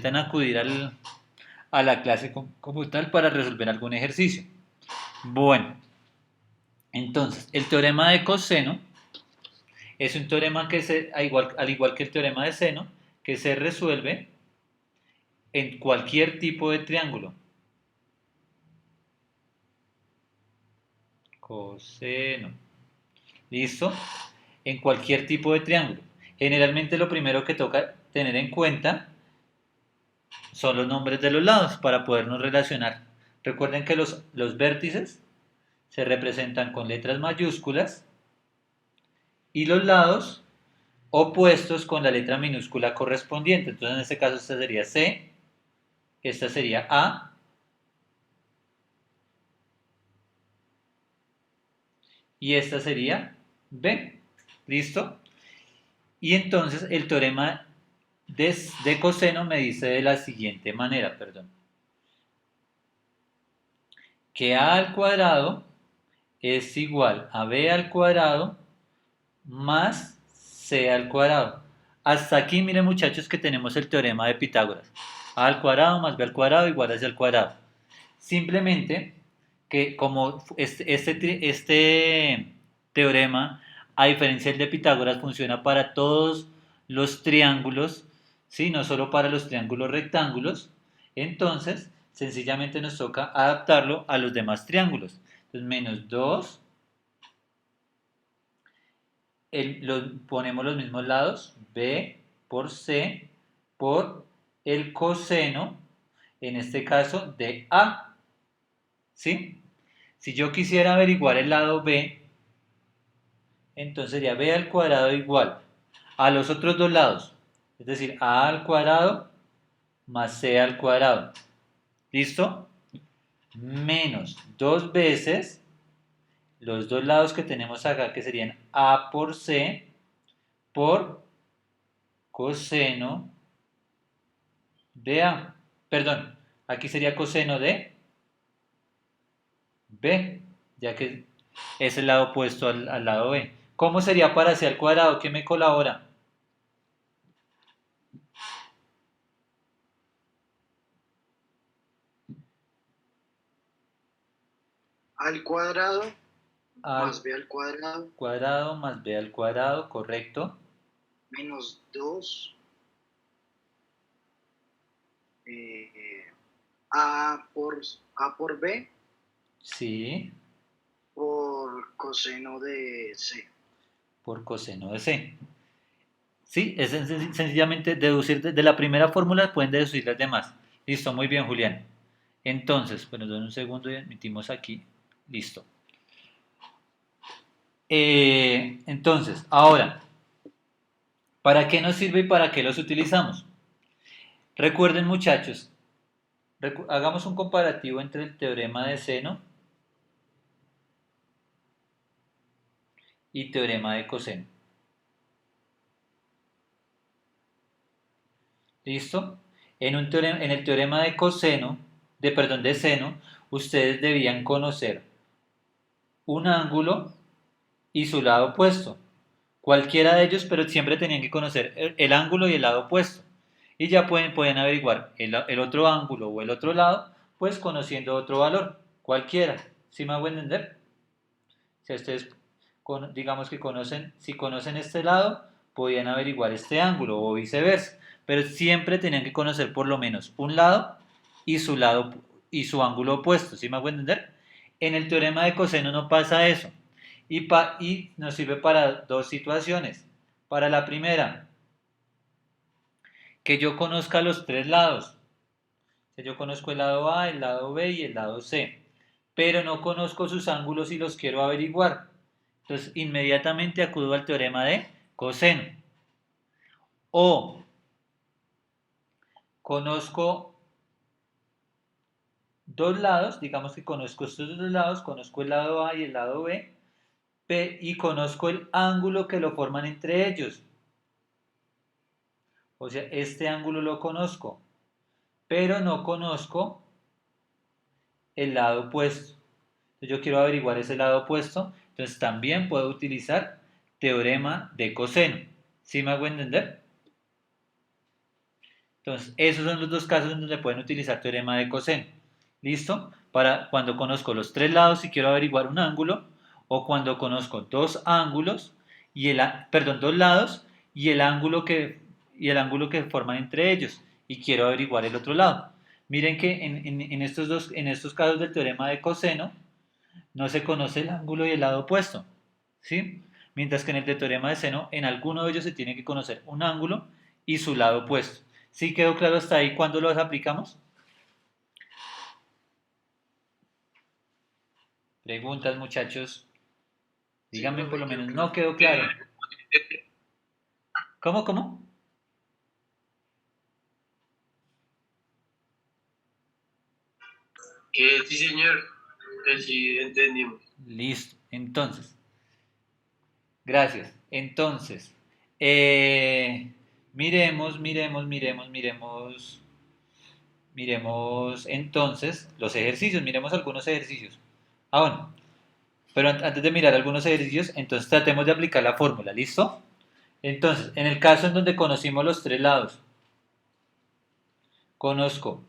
necesitan acudir a la clase como tal para resolver algún ejercicio. Bueno, entonces, el teorema de coseno es un teorema que al igual que el teorema de seno, que se resuelve en cualquier tipo de triángulo. Coseno. ¿Listo? En cualquier tipo de triángulo. Generalmente lo primero que toca tener en cuenta son los nombres de los lados para podernos relacionar. Recuerden que los vértices se representan con letras mayúsculas y los lados opuestos con la letra minúscula correspondiente. Entonces en este caso esta sería C, esta sería A y esta sería B. ¿Listo? Y entonces el teorema de coseno me dice de la siguiente manera, que A al cuadrado es igual a B al cuadrado más C al cuadrado. Hasta aquí miren muchachos que tenemos el teorema de Pitágoras. A al cuadrado más B al cuadrado igual a C al cuadrado. Simplemente que como este teorema, a diferencia del de Pitágoras, funciona para todos los triángulos, ¿sí? No solo para los triángulos rectángulos, entonces sencillamente nos toca adaptarlo a los demás triángulos. Entonces menos 2, ponemos los mismos lados, B por C por el coseno, en este caso de A, ¿sí? Si yo quisiera averiguar el lado B, entonces sería B al cuadrado igual a los otros dos lados, es decir, A al cuadrado más C al cuadrado. ¿Listo? Menos dos veces los dos lados que tenemos acá, que serían A por C por coseno de A. Perdón, aquí sería coseno de B, ya que es el lado opuesto al lado B. ¿Cómo sería para C al cuadrado? ¿Qué me colabora? Al cuadrado más Al b al cuadrado más B al cuadrado, correcto. menos 2 a por b Sí, por coseno de c. por coseno de C. Sí, es sencillamente deducir de la primera fórmula, pueden deducir las demás. Listo, muy bien, Julián. Entonces, bueno, den un segundo y emitimos aquí. Listo. Entonces, ahora, ¿para qué nos sirve y para qué los utilizamos? Recuerden, muchachos, hagamos un comparativo entre el teorema de seno y teorema de coseno. ¿Listo? En el teorema de coseno, de seno, ustedes debían conocer un ángulo y su lado opuesto. Cualquiera de ellos, pero siempre tenían que conocer el ángulo y el lado opuesto. Y ya pueden averiguar el otro ángulo o el otro lado, pues conociendo otro valor, cualquiera. ¿Sí me hago entender? Si ustedes, digamos que conocen, si conocen este lado, podían averiguar este ángulo o viceversa. Pero siempre tenían que conocer por lo menos un lado y su ángulo opuesto. ¿Sí me hago entender? En el teorema de coseno no pasa eso. Y nos sirve para dos situaciones. Para la primera, que yo conozca los tres lados. Que yo conozco el lado A, el lado B y el lado C. Pero no conozco sus ángulos y los quiero averiguar. Entonces, inmediatamente acudo al teorema de coseno. O conozco dos lados, digamos que conozco estos dos lados, conozco el lado A y el lado B, y conozco el ángulo que lo forman entre ellos. O sea, este ángulo lo conozco, pero no conozco el lado opuesto. Entonces yo quiero averiguar ese lado opuesto, entonces también puedo utilizar teorema de coseno. ¿Sí me hago entender? Entonces, esos son los dos casos en donde pueden utilizar teorema de coseno. ¿Listo? Para cuando conozco los tres lados y quiero averiguar un ángulo, o cuando conozco dos ángulos perdón, dos lados y el ángulo que forman entre ellos y quiero averiguar el otro lado. Miren que en estos casos del teorema de coseno no se conoce el ángulo y el lado opuesto, ¿sí? Mientras que en el de teorema de seno, en alguno de ellos se tiene que conocer un ángulo y su lado opuesto. ¿Sí quedó claro hasta ahí cuándo los aplicamos? Preguntas, muchachos. Sí, Díganme por profe, lo quedó menos, no claro. quedó claro. ¿Cómo, cómo? Que sí, señor, que sí entendimos. Listo. Entonces, gracias. Entonces, miremos entonces los ejercicios, miremos algunos ejercicios. Ah, bueno, pero antes de mirar algunos ejercicios, entonces tratemos de aplicar la fórmula, ¿listo? Entonces, en el caso en donde conocimos los tres lados, conozco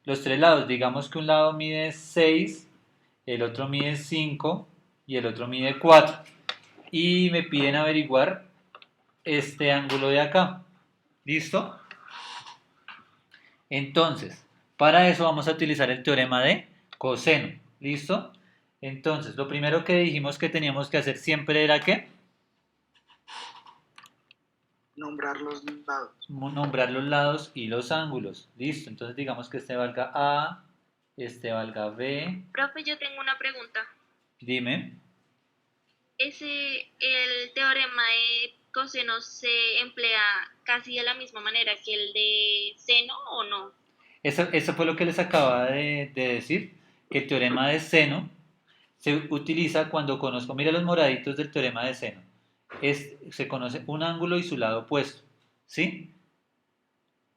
los tres lados, digamos que un lado mide 6, el otro mide 5 y el otro mide 4. Y me piden averiguar este ángulo de acá. ¿Listo? Entonces, para eso vamos a utilizar el teorema de coseno. ¿Listo? Entonces, lo primero que dijimos que teníamos que hacer siempre era ¿qué? Nombrar los lados. Nombrar los lados y los ángulos. Listo, entonces digamos que este valga A, este valga B. Profe, yo tengo una pregunta. Dime. El teorema de coseno se emplea casi de la misma manera que el de seno o no? Eso fue lo que les acababa de decir, que el teorema de seno se utiliza cuando conozco, mira los moraditos del teorema de seno, se conoce un ángulo y su lado opuesto, ¿sí?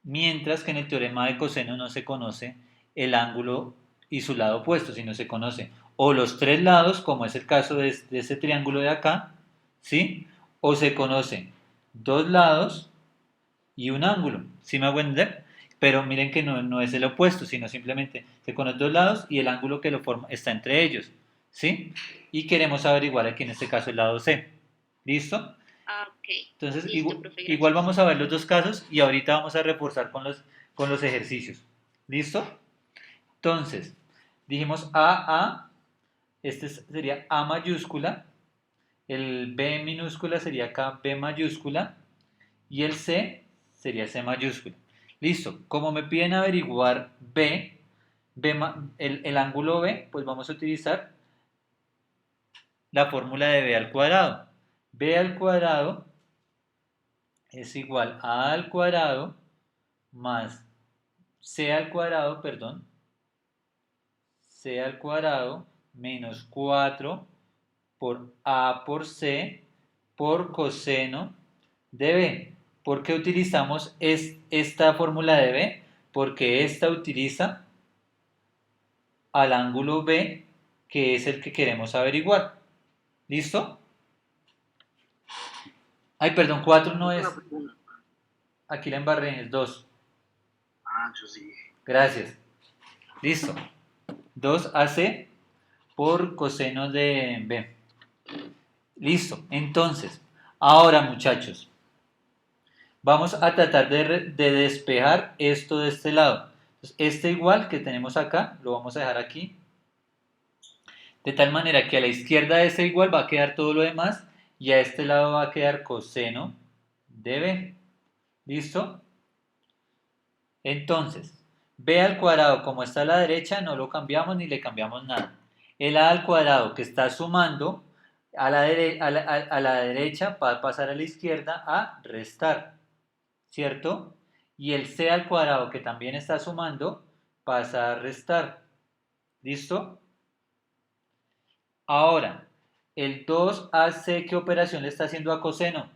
Mientras que en el teorema de coseno no se conoce el ángulo y su lado opuesto, sino se conoce o los tres lados, como es el caso de este triángulo de acá, ¿sí? O se conocen dos lados y un ángulo, ¿sí me hago entender? Pero miren que no es el opuesto, sino simplemente se conocen dos lados y el ángulo que lo forma está entre ellos, ¿sí? Y queremos averiguar aquí en este caso el lado C, ¿listo? Ah, ok. Entonces, Listo, profe, igual gracias. vamos a ver los dos casos y ahorita vamos a reforzar con los ejercicios. ¿Listo? Entonces, dijimos A, este sería A mayúscula, el B minúscula sería acá B mayúscula y el C sería C mayúscula. Listo, como me piden averiguar el ángulo B, pues vamos a utilizar la fórmula de B al cuadrado. B al cuadrado es igual a al cuadrado más c al cuadrado, perdón, c al cuadrado menos 4 por a por c por coseno de b. ¿Por qué utilizamos esta fórmula de b? Porque esta utiliza al ángulo b, que es el que queremos averiguar. ¿Listo? Ay, perdón, 4 no Otra es. pregunta. Aquí la embarré, es 2. Ah, yo sí. Gracias. Listo. 2ac por coseno de b. Listo. Entonces, ahora muchachos, vamos a tratar de despejar esto de este lado. Entonces, este igual que tenemos acá, lo vamos a dejar aquí. De tal manera que a la izquierda de este igual va a quedar todo lo demás y a este lado va a quedar coseno de b. ¿Listo? Entonces, b al cuadrado, como está a la derecha, no lo cambiamos ni le cambiamos nada. El a al cuadrado que está sumando a la derecha va a pasar a la izquierda a restar, ¿cierto? Y el c al cuadrado que también está sumando pasa a restar. ¿Listo? Ahora, el 2ac, ¿qué operación le está haciendo a coseno?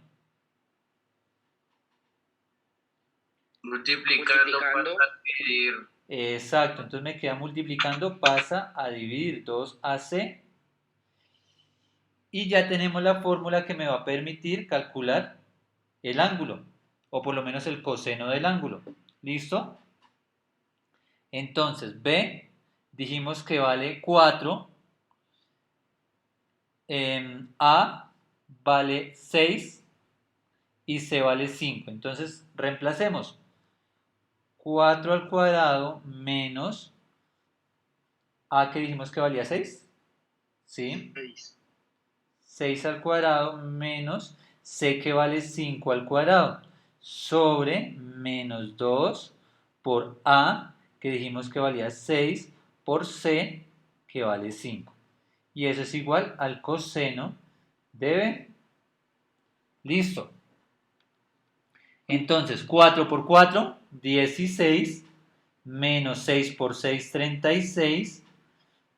Multiplicando para dividir. Exacto, entonces me queda multiplicando, pasa a dividir 2ac y ya tenemos la fórmula que me va a permitir calcular el ángulo, o por lo menos el coseno del ángulo. ¿Listo? Entonces, B dijimos que vale 4, A vale 6 y C vale 5. Entonces, reemplacemos 4 al cuadrado menos A que dijimos que valía 6. ¿Sí? 6. 6 al cuadrado menos C que vale 5 al cuadrado sobre menos 2 por A que dijimos que valía 6 por C que vale 5. Y eso es igual al coseno de B. Listo. Entonces 4 por 4, 16, menos 6 por 6, 36,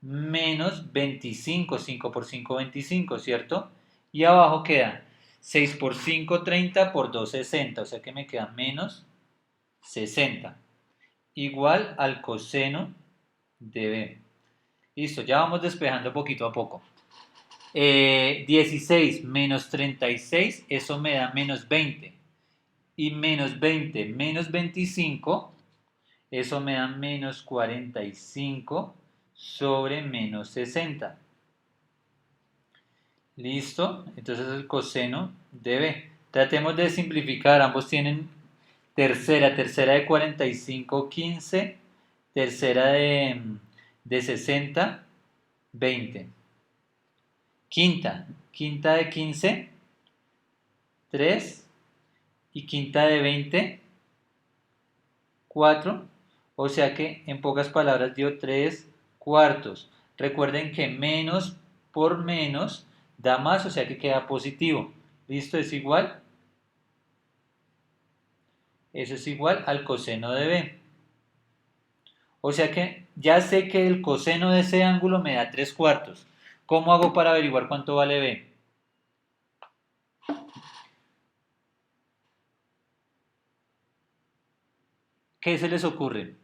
menos 25, 5 por 5, 25, ¿cierto? Y abajo queda 6 por 5, 30 por 2, 60, o sea que me queda menos 60, igual al coseno de B. Listo, ya vamos despejando poquito a poco. 16 menos 36, eso me da menos 20. Y menos 20 menos 25, eso me da menos 45 sobre menos 60. ¿Listo? Entonces el coseno de B. Tratemos de simplificar, ambos tienen tercera de 45, 15, tercera de 60, 20. Quinta de 15, 3, y quinta de 20, 4. O sea que en pocas palabras dio 3 cuartos. Recuerden que menos por menos da más, o sea que queda positivo. ¿Listo? Es igual. Eso es igual al coseno de B. O sea que ya sé que el coseno de ese ángulo me da 3 cuartos. ¿Cómo hago para averiguar cuánto vale B? ¿Qué se les ocurre?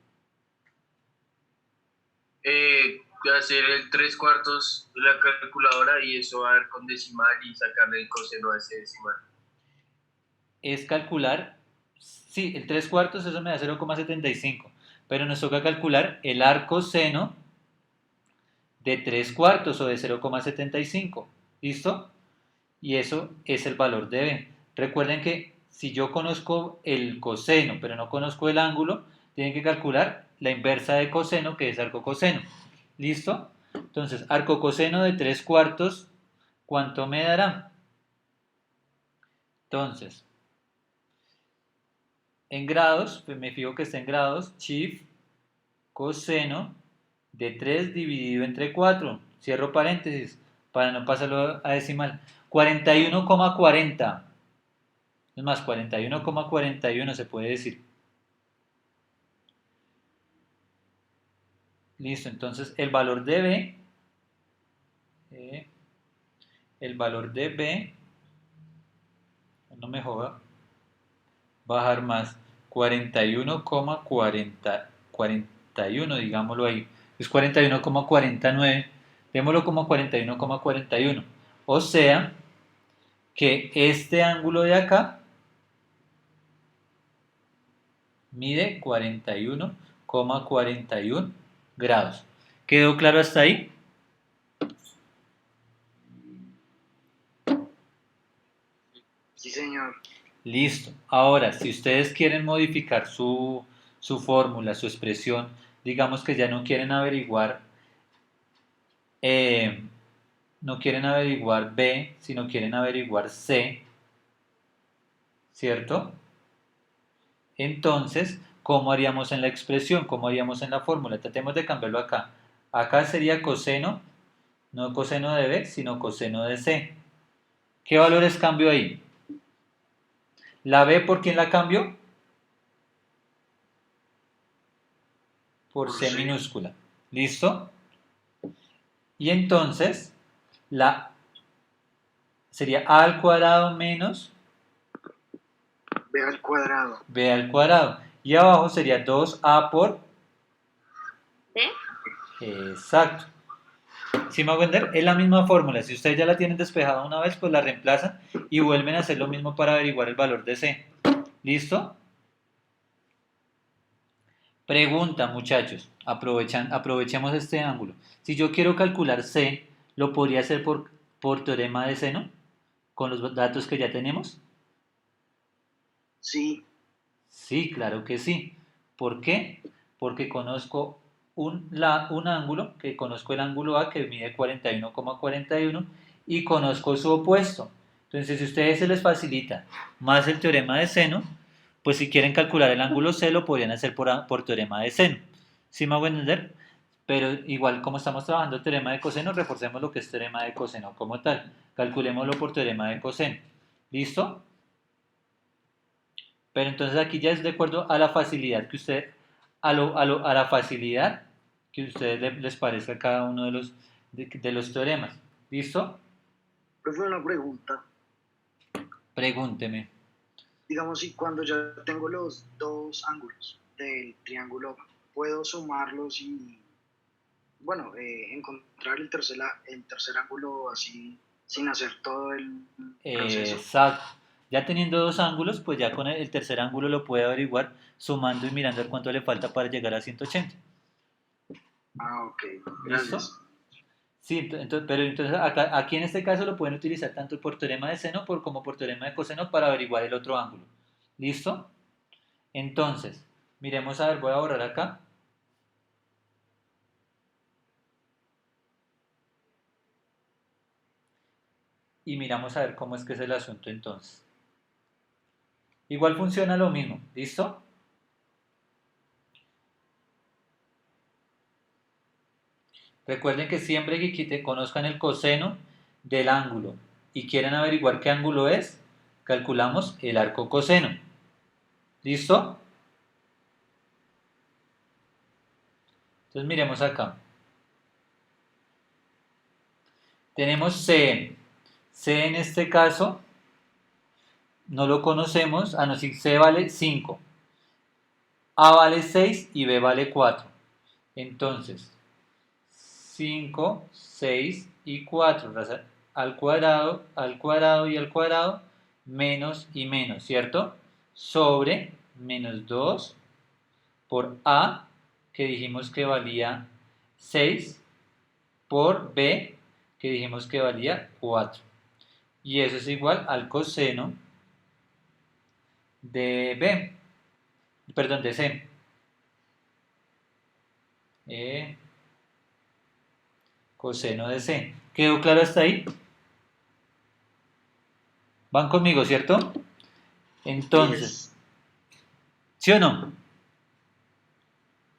Hacer el 3 cuartos de la calculadora y eso va a ver con decimal y sacarle el coseno a ese decimal. Es calcular, sí, el 3 cuartos, eso me da 0,75, pero nos toca calcular el arco seno de 3 cuartos o de 0,75, ¿listo? Y eso es el valor de B. Recuerden que si yo conozco el coseno, pero no conozco el ángulo, tienen que calcular la inversa de coseno, que es arco coseno, ¿listo? Entonces, arco coseno de 3 cuartos, ¿cuánto me dará? Entonces, en grados, pues me fijo que está en grados, chief coseno de 3 dividido entre 4, cierro paréntesis para no pasarlo a decimal, 41,40, es más, 41,41 se puede decir. Listo, entonces el valor de B, no me joda, bajar más 41,41, digámoslo ahí, es 41,49, démoslo como 41,41, o sea que este ángulo de acá mide 41,41 grados. ¿Quedó claro hasta ahí? Sí, señor. Listo. Ahora, si ustedes quieren modificar su fórmula, su expresión, digamos que ya no quieren averiguar, no quieren averiguar B, sino quieren averiguar C, ¿cierto? Entonces, ¿cómo haríamos en la expresión? ¿Cómo haríamos en la fórmula? Tratemos de cambiarlo acá. Acá sería coseno, no coseno de B, sino coseno de C. ¿Qué valores cambio ahí? ¿La B por quién la cambio? Por C minúscula. ¿Listo? Y entonces, sería A al cuadrado menos B al cuadrado. B al cuadrado. Y abajo sería 2A por ¿B? Exacto. ¿Sí me hago entender? Es la misma fórmula. Si ustedes ya la tienen despejada una vez, pues la reemplazan y vuelven a hacer lo mismo para averiguar el valor de C. ¿Listo? Pregunta, muchachos, aprovechemos este ángulo. Si yo quiero calcular C, ¿lo podría hacer por teorema de seno? ¿Con los datos que ya tenemos? Sí, Sí, claro que sí. ¿Por qué? Porque conozco un ángulo, que conozco el ángulo A que mide 41,41 y conozco su opuesto. Entonces, si a ustedes se les facilita más el teorema de seno, pues si quieren calcular el ángulo C lo podrían hacer por teorema de seno. ¿Sí me hago entender? Pero igual como estamos trabajando el teorema de coseno, reforcemos lo que es teorema de coseno como tal. Calculémoslo por teorema de coseno. ¿Listo? Pero entonces aquí ya es de acuerdo a la facilidad que usted, a la facilidad que a ustedes les parezca cada uno de los teoremas. ¿Listo? profe, una pregunta. Pregúnteme. Digamos, si cuando ya tengo los dos ángulos del triángulo, puedo sumarlos y, bueno, encontrar el tercer ángulo así, sin hacer todo el proceso. Exacto. Ya teniendo dos ángulos, pues ya con el tercer ángulo lo puede averiguar sumando y mirando a ver cuánto le falta para llegar a 180. Ah, ok, ¿Listo? gracias. Sí, pero entonces aquí en este caso lo pueden utilizar tanto por teorema de seno como por teorema de coseno para averiguar el otro ángulo. ¿Listo? Entonces, miremos a ver, voy a borrar acá. Y miramos a ver cómo es que es el asunto entonces. Igual funciona lo mismo, ¿listo? Recuerden que siempre que conozcan el coseno del ángulo y quieran averiguar qué ángulo es, calculamos el arco coseno. ¿Listo? Entonces miremos acá. Tenemos CN. C en este caso no lo conocemos, a no ser C vale 5, A vale 6 y B vale 4. Entonces, 5, 6 y 4 al cuadrado y al cuadrado, menos y menos, ¿cierto? Sobre menos 2 por A, que dijimos que valía 6, por B, que dijimos que valía 4. Y eso es igual al coseno de B, perdón, de C. Coseno de C. ¿Quedó claro hasta ahí? Van conmigo, ¿cierto? Entonces, Yes. ¿sí o no?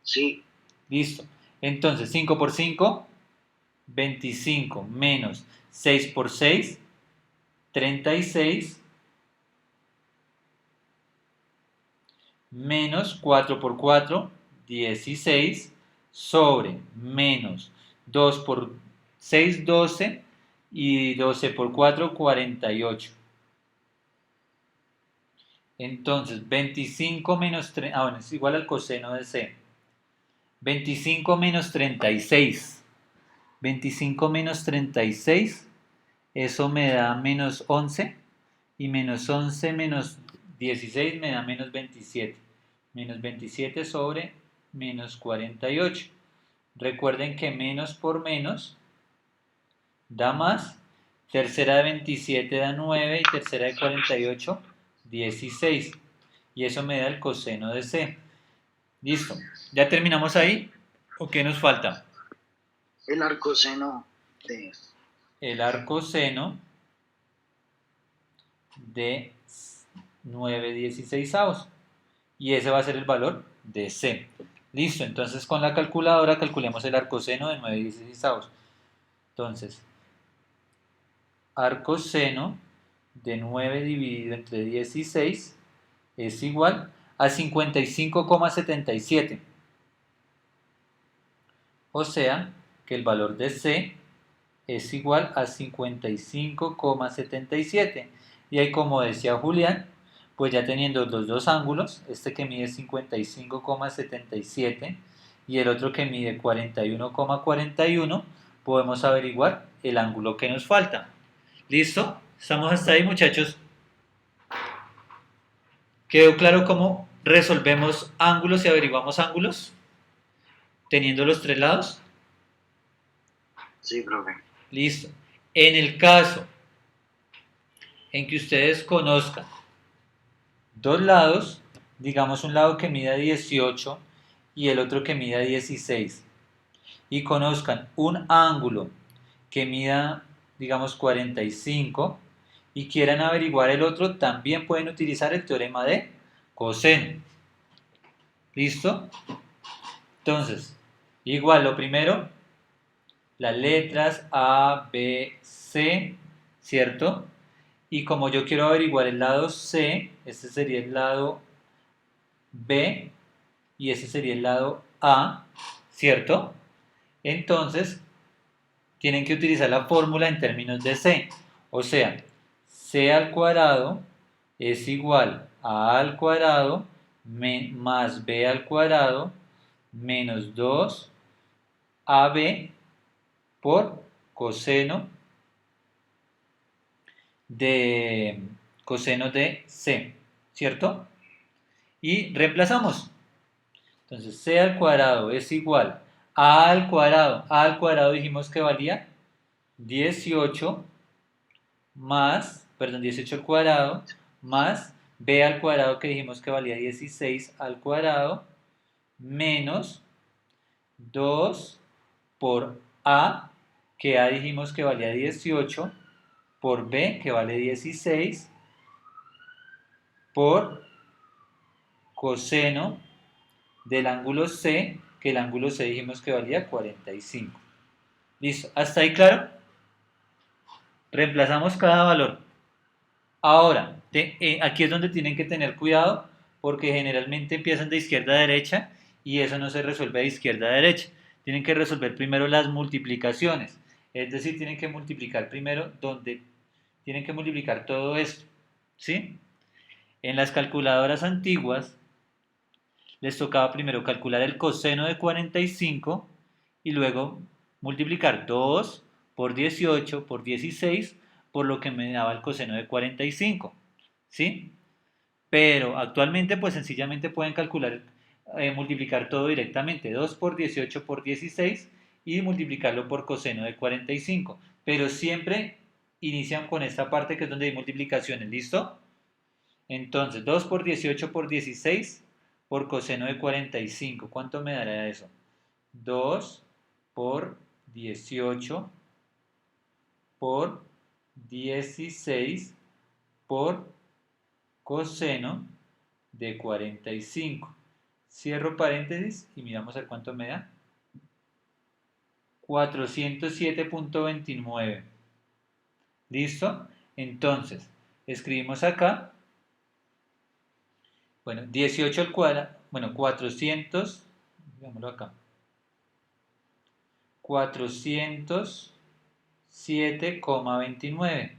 Sí, Listo. Entonces, 5 por 5, 25 menos 6 por 6, 36, menos 4 por 4, 16, sobre menos 2 por 6, 12, y 12 por 4, 48. Entonces, 25 menos 3, bueno, es igual al coseno de C. 25 menos 36. 25 menos 36, eso me da menos 11. Y menos 11 menos 16 me da menos 27. Menos 27 sobre menos 48. Recuerden que menos por menos da más. Tercera de 27 da 9 y tercera de 48, 16. Y eso me da el coseno de C. Listo. ¿Ya terminamos ahí? ¿O qué nos falta? el arcoseno de... El arcoseno de 9/16. Y ese va a ser el valor de C. Listo. Entonces con la calculadora calculemos el arcoseno de 9/16. Entonces, arcoseno de 9 dividido entre 16 es igual a 55,77. O sea que el valor de C es igual a 55,77. Y ahí, como decía Julián, pues ya teniendo los dos ángulos, este que mide 55,77 y el otro que mide 41,41, podemos averiguar el ángulo que nos falta. ¿Listo? ¿Estamos hasta ahí, muchachos? ¿Quedó claro resolvemos ángulos y averiguamos ángulos teniendo los tres lados. Sí, profe. Listo. En el caso en que ustedes conozcan dos lados, digamos un lado que mida 18 y el otro que mida 16, y conozcan un ángulo que mida, digamos, 45 y quieran averiguar el otro, también pueden utilizar el teorema de coseno. ¿Listo? Entonces, igual lo primero, las letras A, B, C, ¿cierto? Y como yo quiero averiguar el lado C, este sería el lado B y ese sería el lado A, ¿cierto? Entonces, tienen que utilizar la fórmula en términos de C. O sea, C al cuadrado es igual a A al cuadrado más B al cuadrado menos 2AB por de coseno de C, ¿cierto? Y reemplazamos. Entonces, C al cuadrado es igual a al cuadrado. A al cuadrado dijimos que valía 18 más, perdón, 18 al cuadrado más B al cuadrado que dijimos que valía 16 al cuadrado menos 2 por A, que A dijimos que valía 18, por B, que vale 16, por coseno del ángulo C, que el ángulo C dijimos que valía 45. ¿Listo? ¿Hasta ahí claro? Reemplazamos cada valor. Ahora, aquí es donde tienen que tener cuidado porque generalmente empiezan de izquierda a derecha y eso no se resuelve de izquierda a derecha. Tienen que resolver primero las multiplicaciones. Es decir, tienen que multiplicar primero donde tienen que multiplicar todo esto. ¿Sí? En las calculadoras antiguas les tocaba primero calcular el coseno de 45 y luego multiplicar 2 por 18 por 16 por lo que me daba el coseno de 45, ¿sí? Pero actualmente pues sencillamente pueden calcular, multiplicar todo directamente, 2 por 18 por 16 y multiplicarlo por coseno de 45, pero siempre inician con esta parte que es donde hay multiplicaciones, ¿listo? Entonces 2 por 18 por 16 por coseno de 45, ¿cuánto me dará eso? 2 por 18 por 16 por coseno de 45. Cierro paréntesis y miramos a ver cuánto me da. 407.29. ¿Listo? Entonces, escribimos acá. Bueno, 18 al cuadrado. Bueno, 400. Digámoslo acá. 407,29.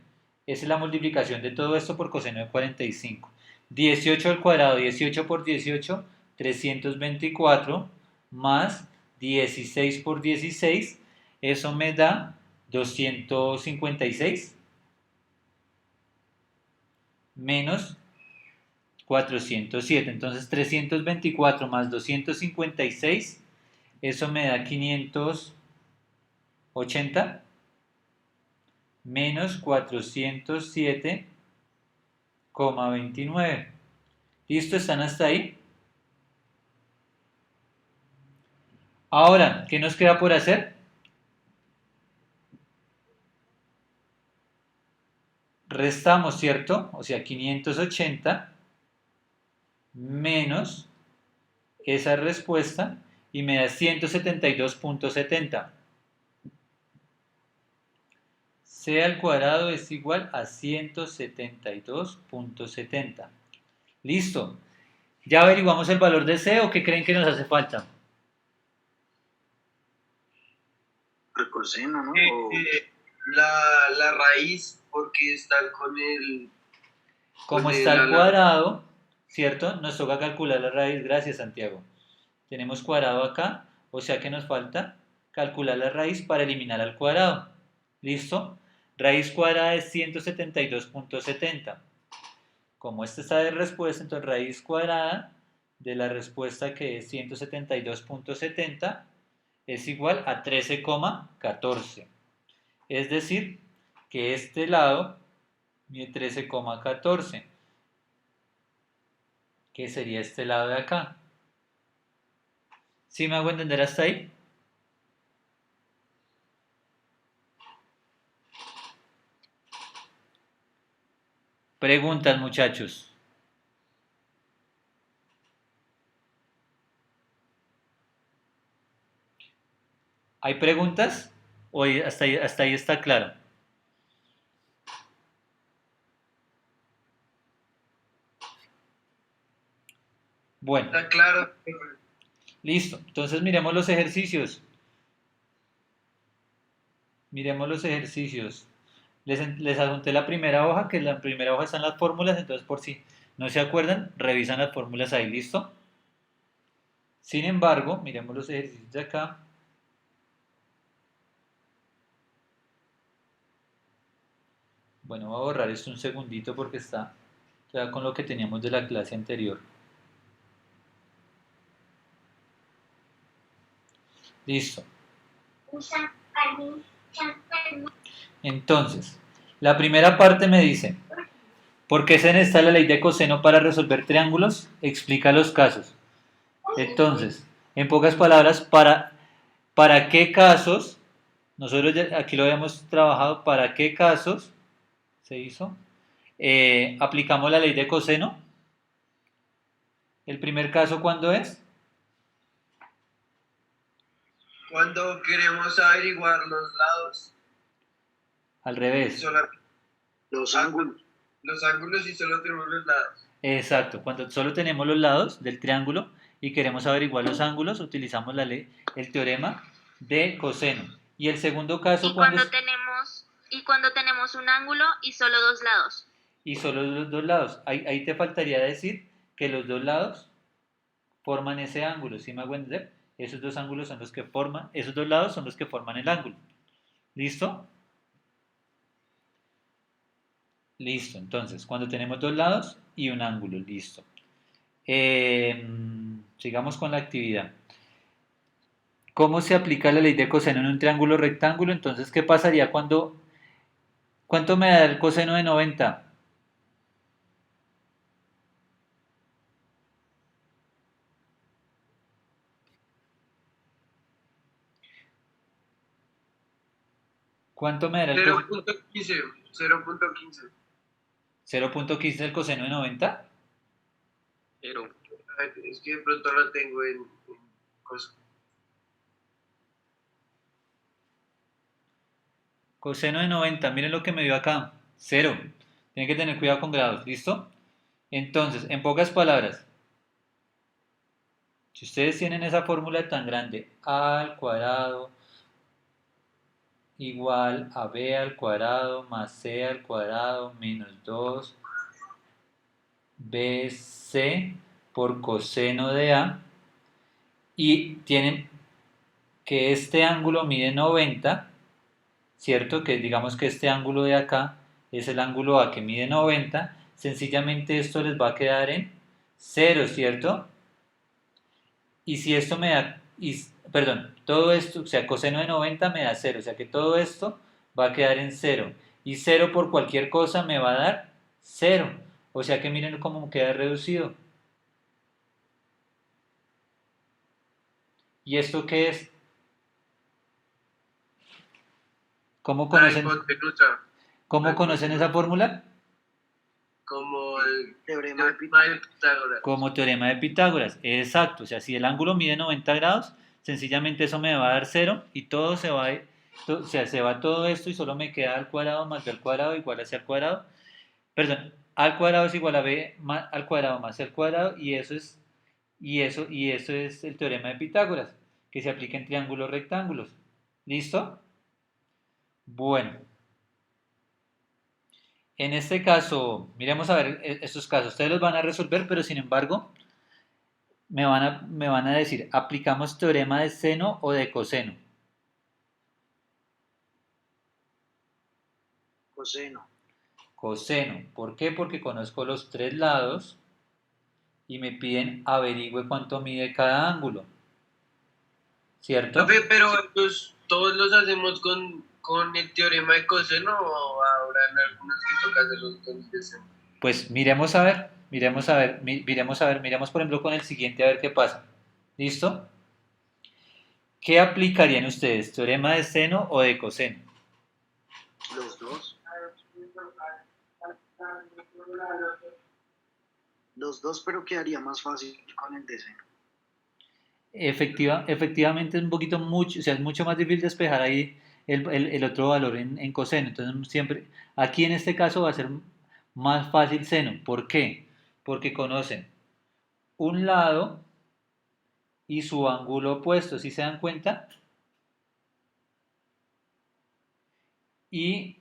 Esa es la multiplicación de todo esto por coseno de 45. 18 al cuadrado, 18 por 18, 324, más 16 por 16, eso me da 256, menos 407. Entonces 324 más 256, eso me da 580, menos 407,29. ¿Listo? ¿Están hasta ahí? Ahora, ¿qué nos queda por hacer? Restamos, ¿cierto? O sea, 580 menos esa respuesta y me da 172.70. C al cuadrado es igual a 172.70. Listo. ¿Ya averiguamos el valor de C o qué creen que nos hace falta? El coseno, ¿no? La raíz, porque está con el... Como con está el- al cuadrado, ¿cierto? Nos toca calcular la raíz. Gracias, Santiago. Tenemos cuadrado acá, o sea que nos falta calcular la raíz para eliminar al cuadrado. ¿Listo? Raíz cuadrada es 172.70. Como esta está de respuesta, entonces raíz cuadrada de la respuesta, que es 172.70, es igual a 13,14. Es decir, que este lado mide 13,14, que sería este lado de acá. ¿Sí me hago entender hasta ahí? Preguntas, muchachos. ¿Hay preguntas? ¿O hasta ahí está claro? Bueno, Está claro. listo. Entonces miremos los ejercicios. Miremos los ejercicios. Les adjunté la primera hoja, que en la primera hoja están las fórmulas, entonces por si no se acuerdan, revisan las fórmulas ahí, ¿listo? Sin embargo, miremos los ejercicios de acá. Bueno, voy a borrar esto un segundito porque está ya con lo que teníamos de la clase anterior. Listo. Entonces, la primera parte me dice, ¿por qué se necesita la ley de coseno para resolver triángulos? Explica los casos. Entonces, en pocas palabras, ¿para qué casos? Nosotros aquí lo habíamos trabajado, ¿para qué casos se hizo? Aplicamos la ley de coseno. El primer caso, ¿cuándo es? Cuando queremos averiguar los lados, Al revés. Los ángulos. los ángulos y solo tenemos los lados. Exacto, cuando solo tenemos los lados del triángulo y queremos averiguar los ángulos, utilizamos la ley, el teorema de coseno. Y el segundo caso, Y cuando tenemos un ángulo y solo dos lados. y solo los dos lados. Ahí te faltaría decir que los dos lados forman ese ángulo, ¿sí me hago entender? Esos dos ángulos son los que forman, esos dos lados son los que forman el ángulo. ¿Listo? Listo, entonces, cuando tenemos dos lados y un ángulo, listo. Sigamos con la actividad. ¿Cómo se aplica la ley de coseno en un triángulo rectángulo? Entonces, ¿qué pasaría cuando... ¿Cuánto me da el coseno de 90? ¿Cuánto me dará el coseno? 0.15. 0.15. 0.15 el coseno de 90. Pero es que de pronto lo tengo en cosa. Coseno de 90, miren lo que me dio acá. 0. Tienen que tener cuidado con grados, ¿listo? Entonces, en pocas palabras, si ustedes tienen esa fórmula tan grande, a al cuadrado igual a b al cuadrado más c al cuadrado menos 2bc por coseno de a, y tienen que este ángulo mide 90, ¿cierto? Que digamos que este ángulo de acá es el ángulo a que mide 90, sencillamente esto les va a quedar en 0, ¿cierto? Y si esto me da, perdón, todo esto, o sea, coseno de 90 me da 0, o sea que todo esto va a quedar en 0. Y 0 por cualquier cosa me va a dar 0. O sea que miren cómo queda reducido. ¿Y esto qué es? ¿Cómo La conocen, hipotenusa, cómo conocen esa fórmula? como el Teorema de teorema de Pitágoras. Como teorema de Pitágoras. Exacto. O sea, si el ángulo mide 90 grados, sencillamente eso me va a dar 0 y todo se va, o sea, se va todo esto y solo me queda al cuadrado más b al cuadrado igual a c al cuadrado. Perdón, a al cuadrado es igual a b al cuadrado más c al cuadrado, y eso es el teorema de Pitágoras, que se aplica en triángulos rectángulos. ¿Listo? Bueno, en este caso, miremos a ver estos casos. Ustedes los van a resolver, pero sin embargo, me van a decir, ¿aplicamos teorema de seno o de coseno? coseno. Coseno. ¿Por qué? Porque conozco los tres lados y me piden averigüe cuánto mide cada ángulo, ¿cierto? Profe, pero todos los hacemos con el teorema de coseno o ahora en algunos que toca hacerlos con el de seno. Pues miremos a ver, miremos por ejemplo con el siguiente a ver qué pasa. ¿Listo? ¿Qué aplicarían ustedes? ¿Teorema de seno o de coseno? Los dos. Los dos, pero quedaría más fácil con el de seno. Efectivamente es un poquito mucho, o sea, es mucho más difícil despejar ahí el otro valor en coseno. Entonces siempre, aquí en este caso va a ser más fácil seno. ¿Por qué? Porque conocen un lado y su ángulo opuesto, ¿sí se dan cuenta? Y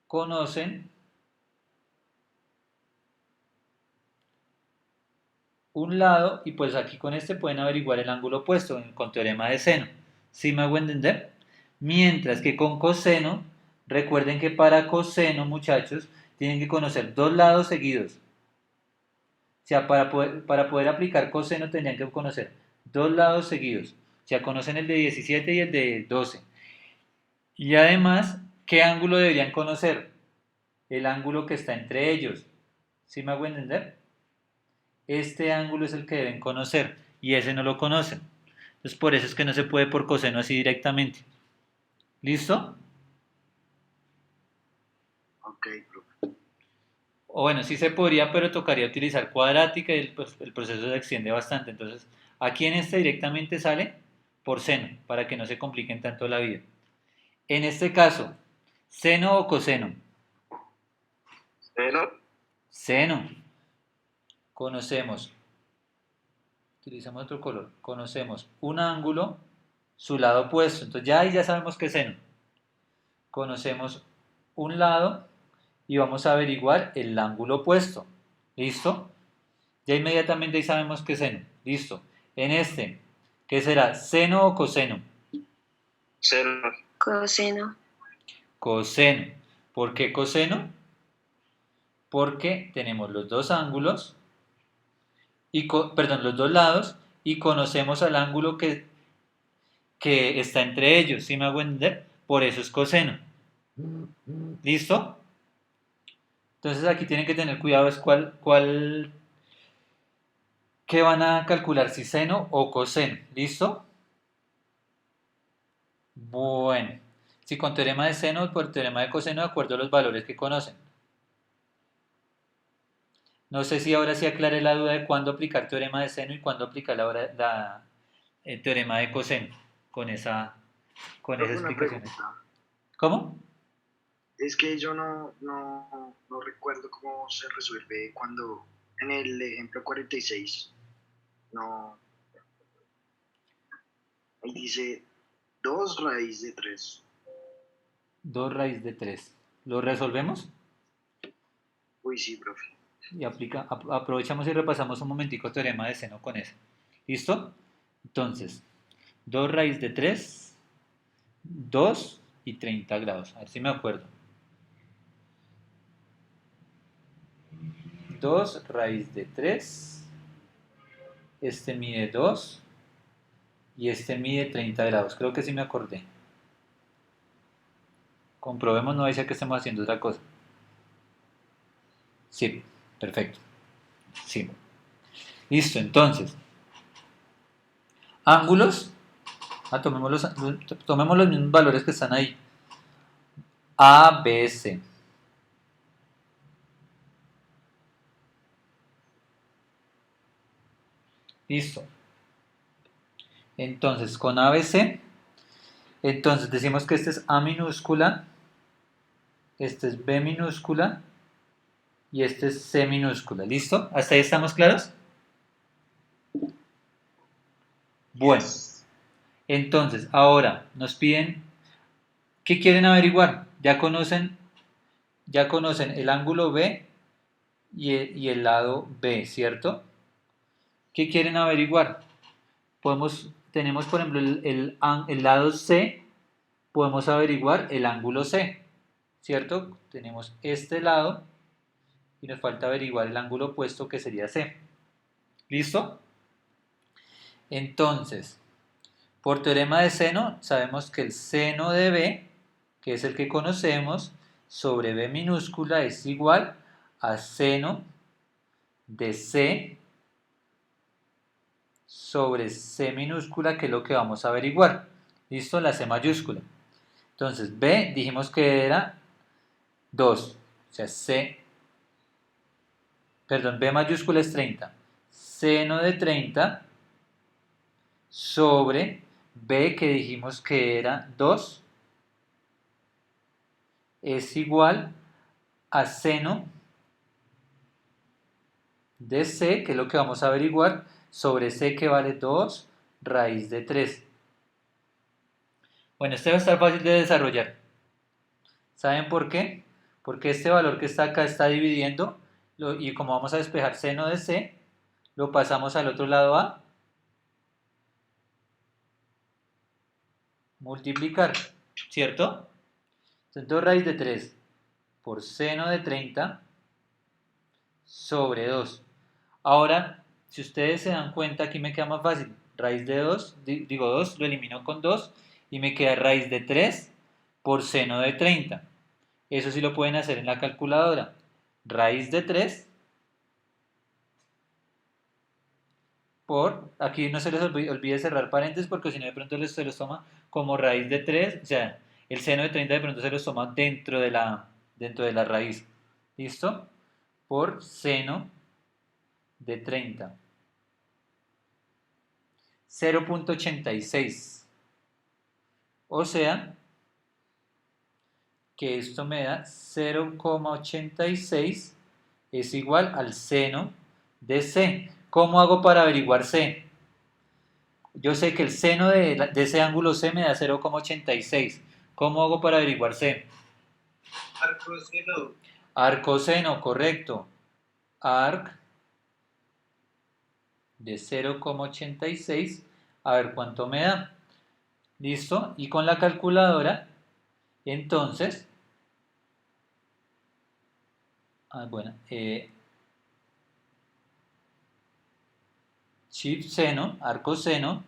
conocen un lado y pues aquí con este pueden averiguar el ángulo opuesto con teorema de seno. ¿Sí me hago entender? Mientras que con coseno, recuerden que para coseno, muchachos, tienen que conocer dos lados seguidos. O sea, para poder aplicar coseno tendrían que conocer dos lados seguidos. O sea, conocen el de 17 y el de 12. Y además, ¿qué ángulo deberían conocer? El ángulo que está entre ellos. ¿Sí me hago entender? Este ángulo es el que deben conocer y ese no lo conocen. Entonces por eso es que no se puede por coseno así directamente. ¿Listo? Ok, profe. O bueno, sí se podría, pero tocaría utilizar cuadrática y el proceso se extiende bastante. Entonces aquí en este directamente sale por seno, para que no se compliquen tanto la vida. En este caso, seno o coseno. Seno. Seno. Conocemos, utilizamos otro color, conocemos un ángulo, su lado opuesto. Entonces ya ahí ya sabemos que es seno. Conocemos un lado y vamos a averiguar el ángulo opuesto. ¿Listo? Ya inmediatamente ahí sabemos que es seno. Listo. En este, ¿qué será? ¿Seno o coseno? Seno. Coseno. Coseno. ¿Por qué coseno? Porque tenemos los dos ángulos, perdón, los dos lados y conocemos al ángulo que está entre ellos. ¿Sí me hago entender? Por eso es coseno. ¿Listo? Entonces aquí tienen que tener cuidado es qué van a calcular, si seno o coseno. ¿Listo? Bueno, si con teorema de seno o por teorema de coseno de acuerdo a los valores que conocen. No sé si ahora sí aclaré la duda de cuándo aplicar teorema de seno y cuándo aplicar el teorema de coseno con esas Profe, una explicaciones. pregunta. ¿Cómo? Es que yo no recuerdo cómo se resuelve cuando en el ejemplo 46 no. Ahí dice 2 raíz de 3. 2 raíz de 3. ¿Lo resolvemos? Uy, sí, profe. Y aprovechamos y repasamos un momentico teorema de seno con eso. ¿Listo? Entonces, 2 raíz de 3, 2 y 30 grados. A ver si me acuerdo. 2 raíz de 3. Este mide 2 y este mide 30 grados. Creo que sí me acordé. Comprobemos, no dice que estemos haciendo otra cosa. Sí, perfecto. Sí. Listo, entonces. Ángulos. Tomemos los mismos valores que están ahí. A, B, C. Listo. Entonces, con ABC, entonces decimos que este es A minúscula, este es B minúscula y este es C minúscula. ¿Listo? ¿Hasta ahí estamos claros? Bueno, entonces, ahora nos piden, ¿qué quieren averiguar? Ya conocen el ángulo B y el lado B, ¿cierto? ¿Qué quieren averiguar? Tenemos por ejemplo el lado C, podemos averiguar el ángulo C, ¿cierto? Tenemos este lado y nos falta averiguar el ángulo opuesto que sería C. ¿Listo? Entonces, por teorema de seno, sabemos que el seno de B, que es el que conocemos, sobre B minúscula es igual a seno de C sobre C minúscula, que es lo que vamos a averiguar. ¿Listo? La C mayúscula. Entonces, B dijimos que era 2. O sea, B mayúscula es 30. Seno de 30 sobre B, que dijimos que era 2, es igual a seno de C, que es lo que vamos a averiguar, sobre C, que vale 2 raíz de 3. Bueno, este va a estar fácil de desarrollar. ¿Saben por qué? Porque este valor que está acá está dividiendo, y como vamos a despejar seno de C, lo pasamos al otro lado a multiplicar, ¿cierto? Entonces 2 raíz de 3 por seno de 30 sobre 2. Ahora, si ustedes se dan cuenta, aquí me queda más fácil. Raíz de 2, digo 2, lo elimino con 2 y me queda raíz de 3 por seno de 30. Eso sí lo pueden hacer en la calculadora. Raíz de 3 por, aquí no se les olvide cerrar paréntesis, porque si no de pronto se los toma como raíz de 3, o sea, el seno de 30 de pronto se los toma dentro de la raíz. ¿Listo? Por seno de 30. 0.86. O sea, que esto me da 0,86 es igual al seno de C. ¿Cómo hago para averiguar C? Yo sé que el seno de ese ángulo C me da 0,86. ¿Cómo hago para averiguar C? Arcoseno. Arcoseno, correcto. Arc de 0,86. A ver cuánto me da. ¿Listo? Y con la calculadora, entonces, bueno, shift seno, arcoseno,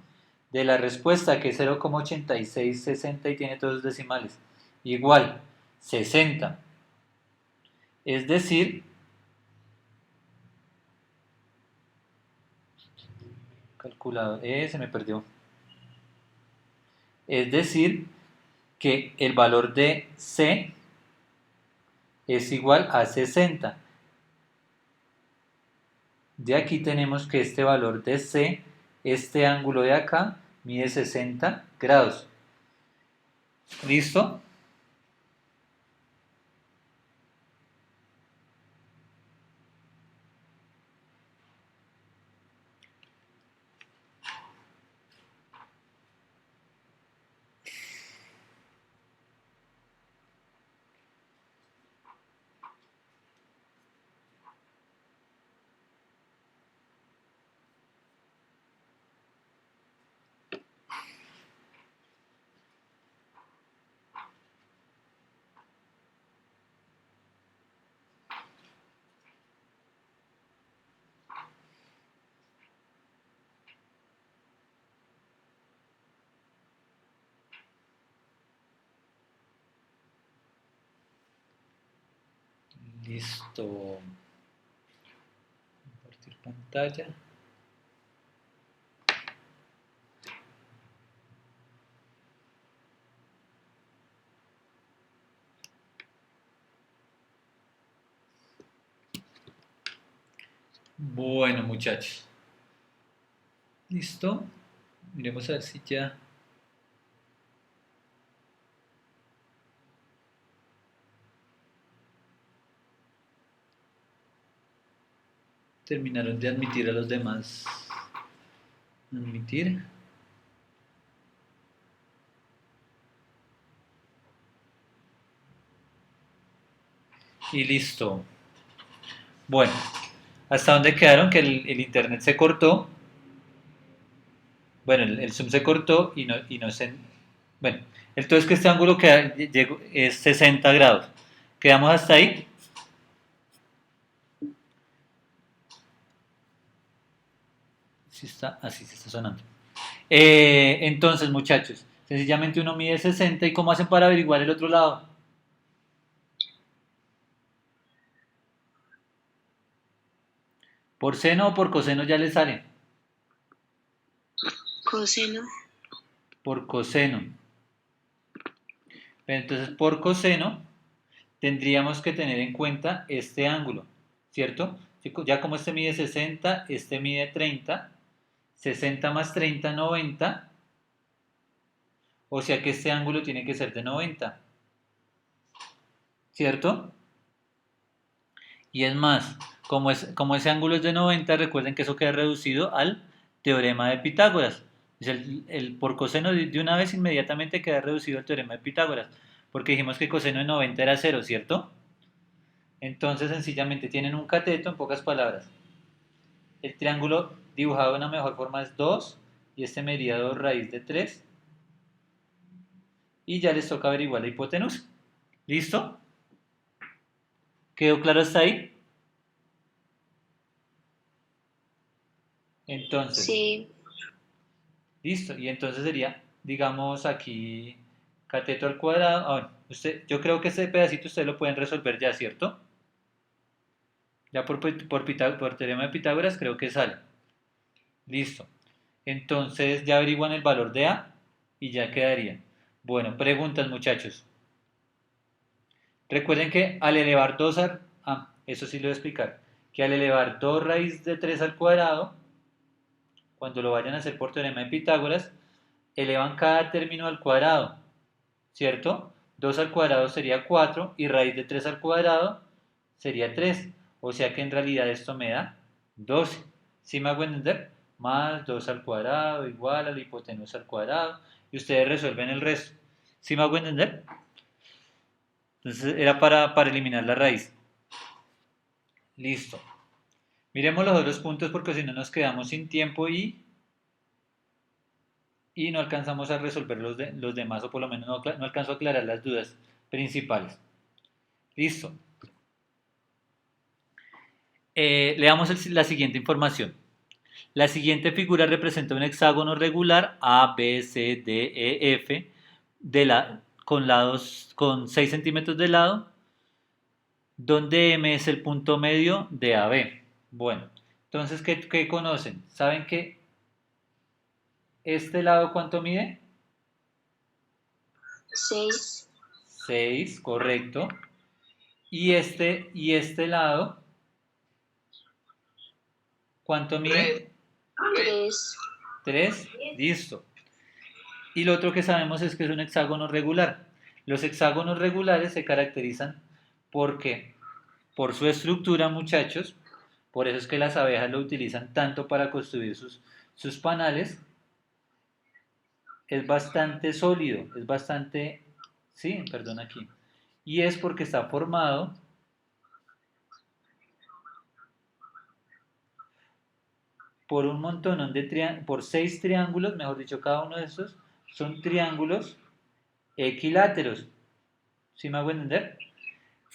de la respuesta, que es 0,8660 y tiene todos los decimales, igual 60. Es decir, calculado, se me perdió. Es decir, que el valor de C es igual a 60. De aquí tenemos que este valor de C, este ángulo de acá, mide 60 grados. ¿Listo? Listo. Compartir pantalla. Bueno, muchachos. ¿Listo? Miremos a ver si ya terminaron de admitir a los demás. Admitir. Y listo. Bueno, ¿hasta dónde quedaron? Que el internet se cortó. Bueno, el zoom se cortó y no se... Bueno, el todo es que este ángulo es 60 grados. ¿Quedamos hasta ahí? Sí está, así se está sonando. Entonces, muchachos, sencillamente uno mide 60 y ¿cómo hacen para averiguar el otro lado? ¿Por seno o por coseno ya les sale? Coseno. Por coseno. Entonces, por coseno tendríamos que tener en cuenta este ángulo, ¿cierto? Ya como este mide 60, este mide 30, 60 más 30, 90, o sea que este ángulo tiene que ser de 90, ¿cierto? Y es más, como ese ángulo es de 90, recuerden que eso queda reducido al teorema de Pitágoras. Es el por coseno de una vez inmediatamente queda reducido al teorema de Pitágoras, porque dijimos que coseno de 90 era 0, ¿cierto? Entonces sencillamente tienen un cateto, en pocas palabras. El triángulo dibujado de una mejor forma es 2 y este medía 2 raíz de 3. Y ya les toca averiguar la hipotenusa. ¿Listo? ¿Quedó claro hasta ahí? Entonces, Sí. listo. Y entonces sería, digamos aquí, cateto al cuadrado. Bueno, yo creo que este pedacito ustedes lo pueden resolver ya, ¿cierto? Ya por teorema de Pitágoras creo que sale. Listo. Entonces ya averiguan el valor de A y ya quedaría. Bueno, preguntas muchachos. Recuerden que al elevar 2 a... eso sí lo voy a explicar. Que al elevar 2 raíz de 3 al cuadrado, cuando lo vayan a hacer por teorema de Pitágoras, elevan cada término al cuadrado, ¿cierto? 2 al cuadrado sería 4 y raíz de 3 al cuadrado sería 3. O sea que en realidad esto me da 12. ¿Sí me hago entender? Más 2 al cuadrado igual a la hipotenusa al cuadrado. Y ustedes resuelven el resto. ¿Sí me hago entender? Entonces era para eliminar la raíz. Listo. Miremos los otros puntos porque si no nos quedamos sin tiempo y no alcanzamos a resolver los demás o por lo menos no alcanzo a aclarar las dudas principales. Listo. Leamos la siguiente información. La siguiente figura representa un hexágono regular A, B, C, D, E, F con 6 centímetros de lado, donde M es el punto medio de AB. Bueno, entonces, ¿qué conocen? ¿Saben que este lado cuánto mide? 6. 6, correcto. Y este lado, ¿cuánto mide? 3. 3, listo. Y lo otro que sabemos es que es un hexágono regular. Los hexágonos regulares se caracterizan porque, por su estructura, muchachos, por eso es que las abejas lo utilizan tanto para construir sus panales, es bastante sólido, es bastante, sí, perdón aquí, y es porque está formado por un montón por 6 triángulos, mejor dicho, cada uno de estos son triángulos equiláteros. ¿Sí me hago entender?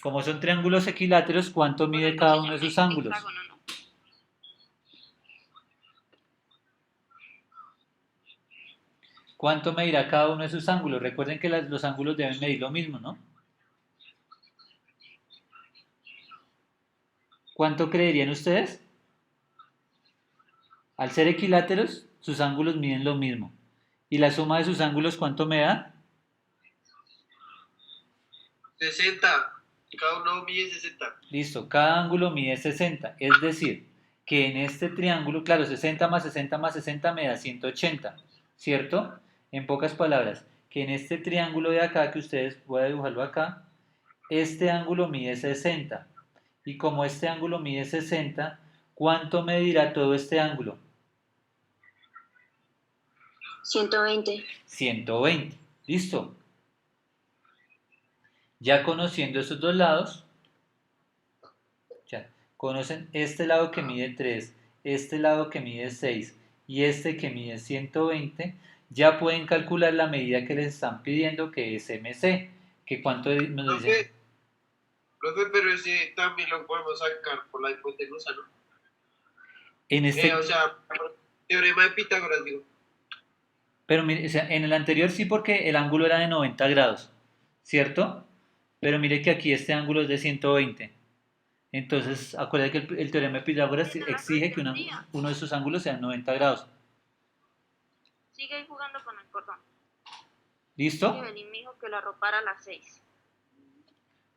Como son triángulos equiláteros, ¿cuánto mide cada uno de sus ángulos? Hexágono, ¿no? ¿Cuánto medirá cada uno de sus ángulos? Recuerden que los ángulos deben medir lo mismo, ¿no? ¿Cuánto creerían ustedes? Al ser equiláteros, sus ángulos miden lo mismo. ¿Y la suma de sus ángulos cuánto me da? 60. Cada uno mide 60. Listo, cada ángulo mide 60. Es decir, que en este triángulo, claro, 60 más 60 más 60 me da 180, ¿cierto? En pocas palabras, que en este triángulo de acá, que ustedes voy a dibujarlo acá, este ángulo mide 60. Y como este ángulo mide 60, ¿cuánto medirá todo este ángulo? 120. 120. ¿Listo? Ya conociendo estos dos lados, ya conocen este lado que mide 3, este lado que mide 6 y este que mide 120, ya pueden calcular la medida que les están pidiendo, que es MC, que cuánto nos dicen. Profe, pero ese también lo podemos sacar por la hipotenusa, ¿no? En este, O sea, Teorema de Pitágoras, digo. Pero mire, o sea, en el anterior sí porque el ángulo era de 90 grados, ¿cierto? Pero mire que aquí este ángulo es de 120. Entonces, acuérdate que el teorema de Pitágoras Esa la exige que entendía. uno de sus ángulos sea 90 grados. Sigue ahí jugando con el cordón. Que ¿Listo? Belín me dijo que lo arropara a las 6.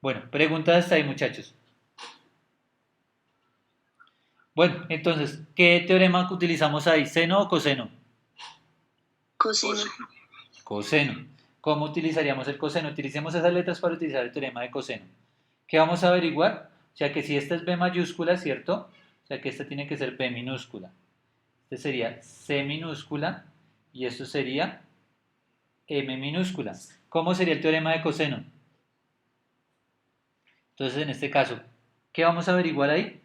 Bueno, preguntas hasta ahí, muchachos. Bueno, entonces, ¿qué teorema utilizamos ahí? ¿Seno o coseno? Coseno. Coseno. ¿Cómo utilizaríamos el coseno? Utilicemos esas letras para utilizar el teorema de coseno. ¿Qué vamos a averiguar? O sea que si esta es B mayúscula, ¿cierto? O sea que esta tiene que ser B minúscula. Este sería C minúscula y esto sería M minúscula. ¿Cómo sería el teorema de coseno? Entonces, en este caso, ¿qué vamos a averiguar ahí?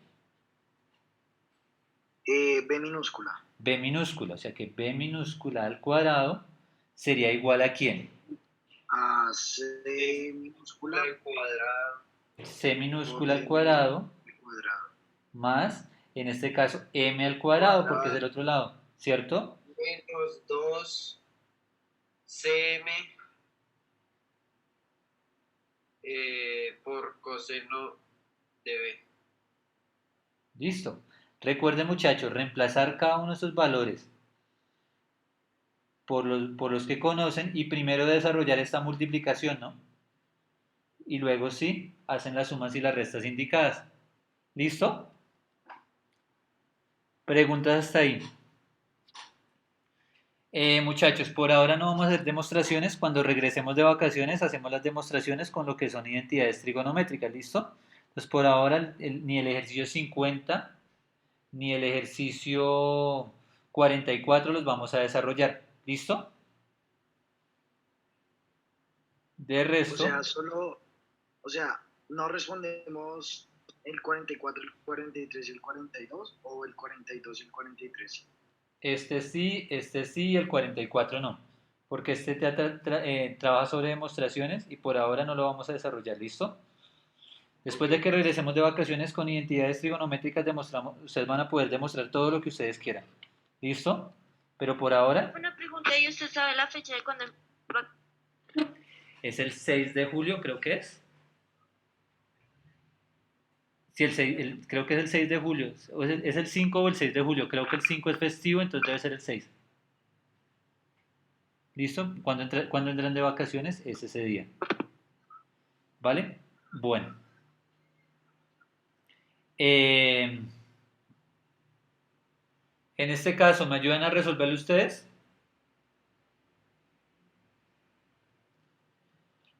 B minúscula. B minúscula. O sea que B minúscula al cuadrado sería igual a ¿quién? A C minúscula Al cuadrado. C minúscula al por cuadrado M cuadrado. más, en este caso, M al cuadrado, porque es del otro lado, ¿cierto? Menos 2 cm por coseno de B. Listo. Recuerden, muchachos, reemplazar cada uno de estos valores por los que conocen y primero desarrollar esta multiplicación, ¿no? Y luego sí, hacen las sumas y las restas indicadas. ¿Listo? Preguntas hasta ahí. Muchachos, por ahora no vamos a hacer demostraciones. Cuando regresemos de vacaciones hacemos las demostraciones con lo que son identidades trigonométricas, ¿listo? Entonces por ahora ni el ejercicio 50 ni el ejercicio 44 los vamos a desarrollar, ¿listo? De resto, O sea, no respondemos el 44, el 43 y el 42 o el 42 y el 43. este sí y el 44 no, porque este trabaja sobre demostraciones y por ahora no lo vamos a desarrollar, ¿listo? Después de que regresemos de vacaciones con identidades trigonométricas, ustedes van a poder demostrar todo lo que ustedes quieran. ¿Listo? Pero por ahora Una pregunta, ¿y usted sabe la fecha de cuando es el 6 de julio, creo que es. Sí, creo que es el 6 de julio. O es el 5 o el 6 de julio. Creo que el 5 es festivo, entonces debe ser el 6. ¿Listo? Cuando entran de vacaciones es ese día. ¿Vale? Bueno. En este caso, ¿me ayudan a resolverlo ustedes?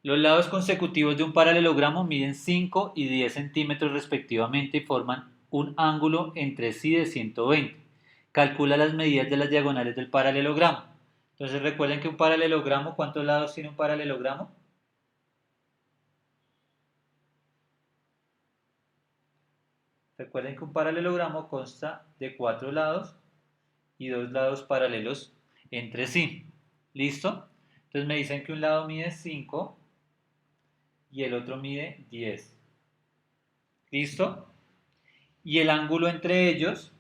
Los lados consecutivos de un paralelogramo miden 5 y 10 centímetros respectivamente y forman un ángulo entre sí de 120. Calcula las medidas de las diagonales del paralelogramo. Entonces recuerden que un paralelogramo, ¿cuántos lados tiene un paralelogramo? Recuerden que un paralelogramo consta de 4 lados y 2 lados paralelos entre sí. ¿Listo? Entonces me dicen que un lado mide 5 y el otro mide 10. ¿Listo? Y el ángulo entre ellos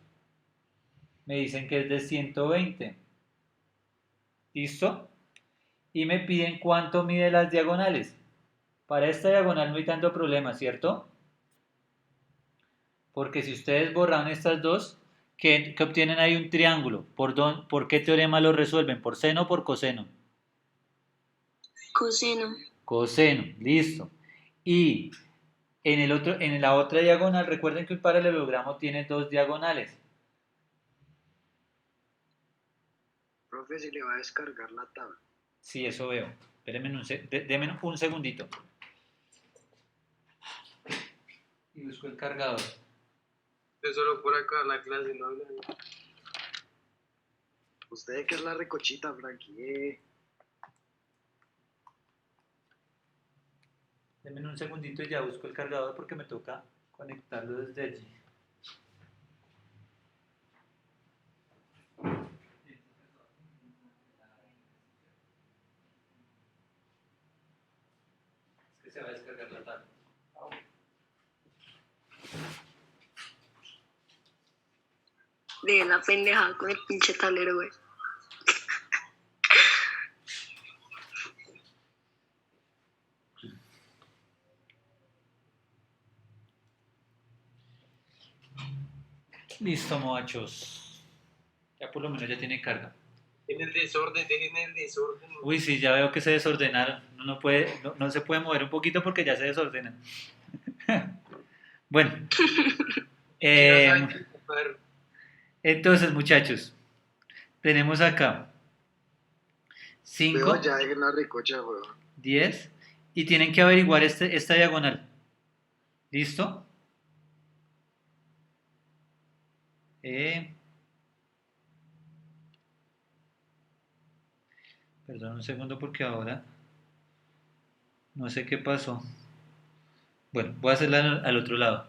me dicen que es de 120. ¿Listo? Y me piden cuánto mide las diagonales. Para esta diagonal no hay tanto problema, ¿cierto? Porque si ustedes borran estas dos, ¿qué obtienen ahí? Un triángulo. ¿Por qué teorema lo resuelven? ¿Por seno o por coseno? Coseno. Coseno, listo. Y en la otra diagonal, recuerden que un paralelogramo tiene dos diagonales. Profe, se le va a descargar la tabla. Sí, eso veo. Espérenme denme un segundito. Y busco el cargador. Yo solo por acá la clase no habla. Usted que es la recochita, Frankie. Denme un segundito y ya busco el cargador porque me toca conectarlo desde allí. Es que se va a descargar la tabla. de la pendejada con el pinche tablero, güey. Listo, muchachos. Ya por lo menos ya tiene carga. En el desorden, dejen el desorden. Uy, sí, ya veo que se desordenaron. No se puede mover un poquito porque ya se desordenan. Bueno, Ya saben eh, que ocupar. entonces, muchachos, tenemos acá 5, Veo ya de una ricocha, weón. 10 y tienen que averiguar esta diagonal. ¿Listo? Perdón un segundo porque ahora no sé qué pasó. Bueno, voy a hacerla al otro lado.